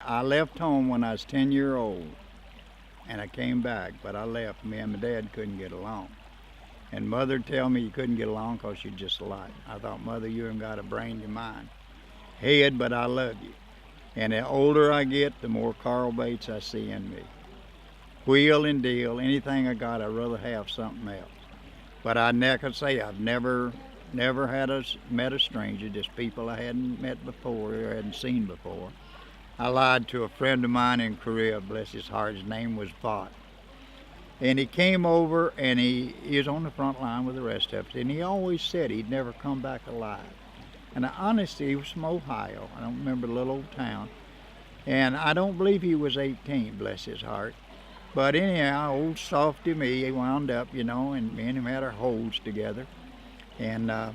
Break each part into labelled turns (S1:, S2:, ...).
S1: I left home when I was 10-year old, and I came back, but I left. Me and my dad couldn't get along. And mother tell me you couldn't get along 'cause you're just alike. I thought, mother, you ain't got a brain in mind. Head, but I love you. And the older I get, the more Carl Bates I see in me. Wheel and deal, anything I got, I'd rather have something else. But I never say I've never met a stranger, just people I hadn't met before or hadn't seen before. I lied to a friend of mine in Korea, bless his heart, his name was Vought. And he came over and he was on the front line with the rest of us, and he always said he'd never come back alive. And honestly, he was from Ohio. I don't remember the little old town. And I don't believe he was 18, bless his heart. But anyhow, old softy me, he wound up, and me and him had our holds together. And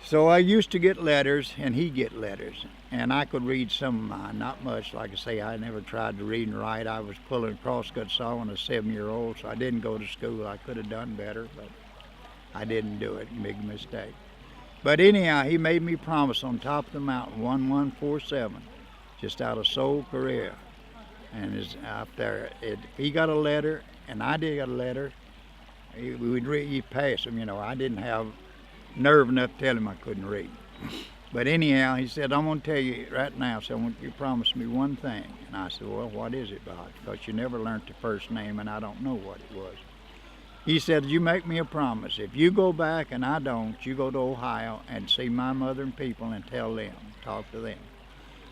S1: so I used to get letters, and he'd get letters. And I could read some of mine, not much. Like I say, I never tried to read and write. I was pulling crosscut saw when I was 7-year-old, so I didn't go to school. I could have done better, but I didn't do it. Big mistake. But anyhow, he made me promise on top of the mountain, 1147, just out of Seoul, Korea. And it's out there. If he got a letter, and I did get a letter, he'd pass him. I didn't have nerve enough to tell him I couldn't read. But anyhow, he said, I'm going to tell you right now, so I want you to promise me one thing. And I said, well, what is it, Bob? Because you never learned the first name, and I don't know what it was. He said, you make me a promise. If you go back and I don't, you go to Ohio and see my mother and people and tell them, talk to them.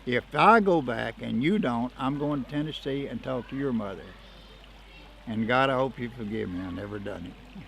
S1: If I go back and you don't, I'm going to Tennessee and talk to your mother. And God, I hope you forgive me. I never done it.